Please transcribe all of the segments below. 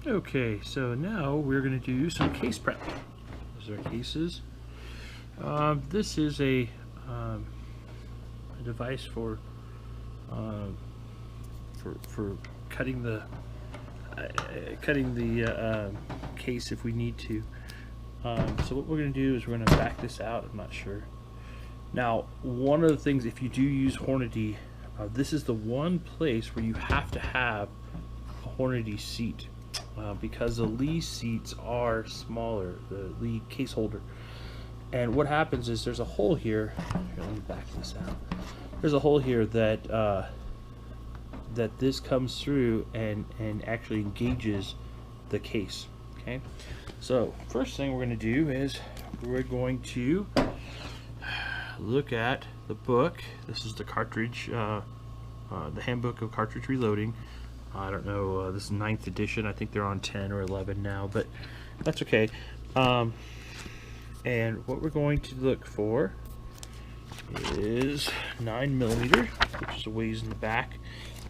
Okay, so now we're going to do some case prep. These are cases. This is a device for cutting the case if we need to. So what we're going to do is we're going to back this out. I'm not sure. Now, one of the things, if you do use Hornady, this is the one place where you have to have a Hornady seat. Because the Lee seats are smaller, the Lee case holder. And what happens is there's a hole here. Let me back this out. There's a hole here that that this comes through and actually engages the case. Okay. So first thing we're going to do is we're going to look at the book. This is the cartridge, the Handbook of Cartridge Reloading. I don't know, this is 9th edition. I think they're on 10 or 11 now, but that's okay. And what we're going to look for is 9mm, which is a ways in the back.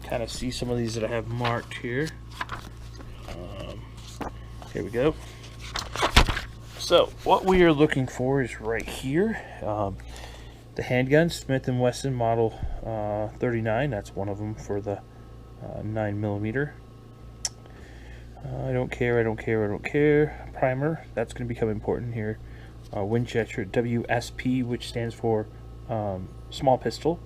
Kind of see some of these that I have marked here. Here we go. So what we are looking for is right here. The handgun, Smith & Wesson Model 39. That's one of them for the 9mm. I don't care. Primer, that's going to become important here. Winchester WSP, which stands for small pistol.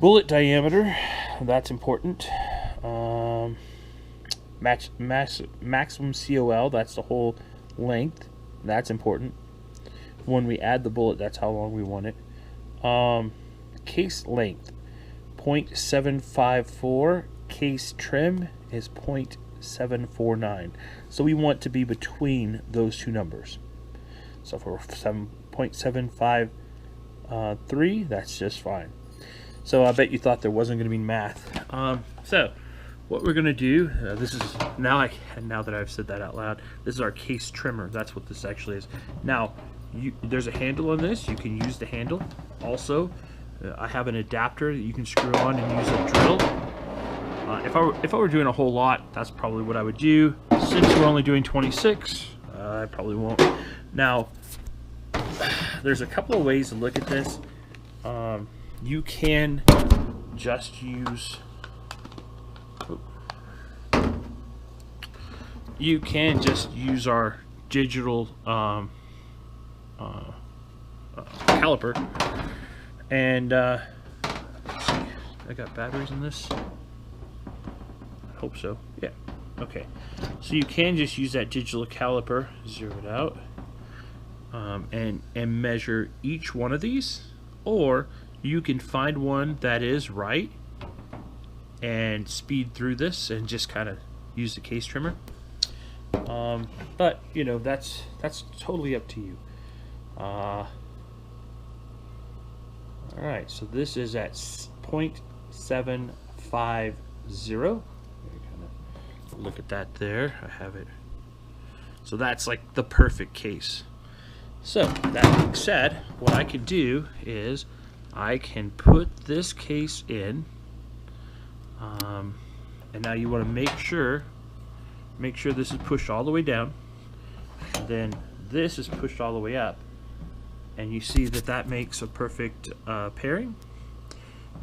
Bullet diameter, that's important. Maximum COL, that's the whole length, that's important. When we add the bullet, that's how long we want it. Case length, 0.754. Case trim is 0.749. So we want to be between those two numbers. So for 0.753, that's just fine. So I bet you thought there wasn't going to be math. So what we're going to do, this is now that I've said that out loud, this is our case trimmer. That's what this actually is. Now there's a handle on this. You can use the handle. Also, I have an adapter that you can screw on and use a drill. If I were doing a whole lot, that's probably what I would do. Since we're only doing 26, I probably won't. Now, there's a couple of ways to look at this. You can just use our digital caliper, and I got batteries in this. I hope so. Yeah. Okay. So you can just use that digital caliper, zero it out, and measure each one of these, or you can find one that is right and speed through this and just kind of use the case trimmer. But you know, that's totally up to you. All right, so this is at 0.750. Look at that there. I have it. So that's like the perfect case. So that being said, what I can do is I can put this case in, and now you want to make sure this is pushed all the way down, and then this is pushed all the way up, and you see that makes a perfect pairing.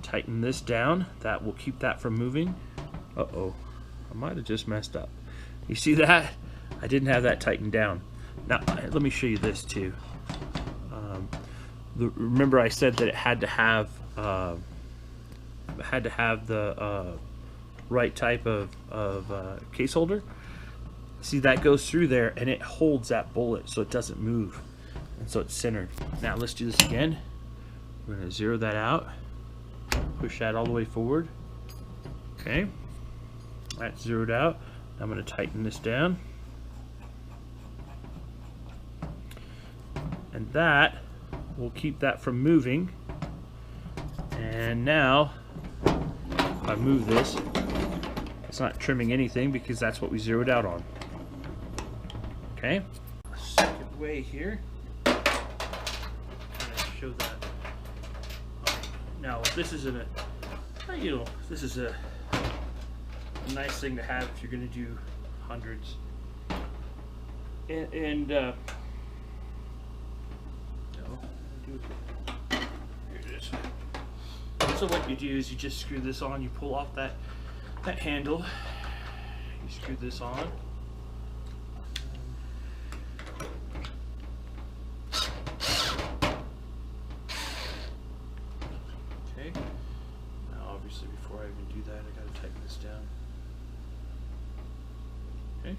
Tighten this down. That will keep that from moving. Uh-oh, I might have just messed up. You see that? I didn't have that tightened down. Now let me show you this too. Remember I said that it had to have the right type of case holder. See, that goes through there and it holds that bullet so it doesn't move, and so it's centered. Now let's do this again. We're going to zero that out, push that all the way forward. Okay, that's zeroed out. I'm going to tighten this down, and that will keep that from moving. And now if I move this, it's not trimming anything because that's what we zeroed out on. Okay, second way here, show that. Now this is this is a nice thing to have if you're going to do 1800s. And no, here it is. So what you do is you just screw this on. You pull off that handle. You screw this on. Okay. Now, obviously, before I even do that, I got to tighten this down. Okay.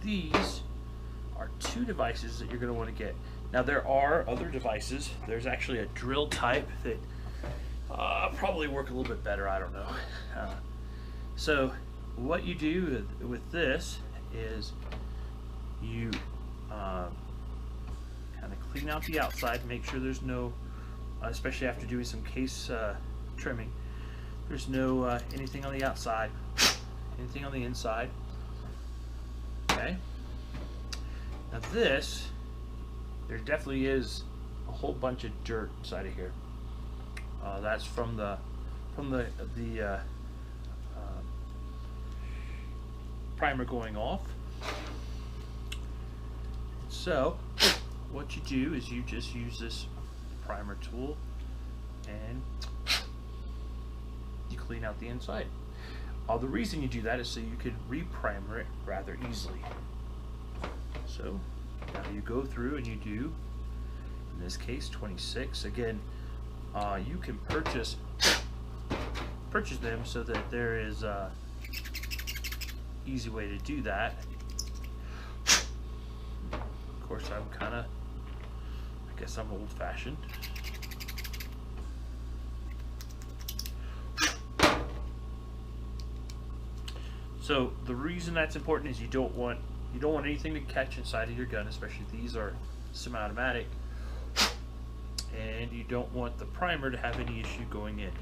These are two devices that you're going to want to get. Now there are other devices. There's actually a drill type that probably work a little bit better. I don't know. So what you do with this is you kind of clean out the outside, make sure there's no, especially after doing some case trimming, there's no anything on the outside, anything on the inside. Okay. Now this, there definitely is a whole bunch of dirt inside of here. That's from the primer going off. So what you do is you just use this primer tool and you clean out the inside. The reason you do that is so you can reprimer it rather easily. So now you go through and you do, in this case, 26. Again, you can purchase them so that there is a easy way to do that. Of course, I guess I'm old-fashioned. So the reason that's important is you don't want anything to catch inside of your gun, especially these are semi-automatic, and you don't want the primer to have any issue going in.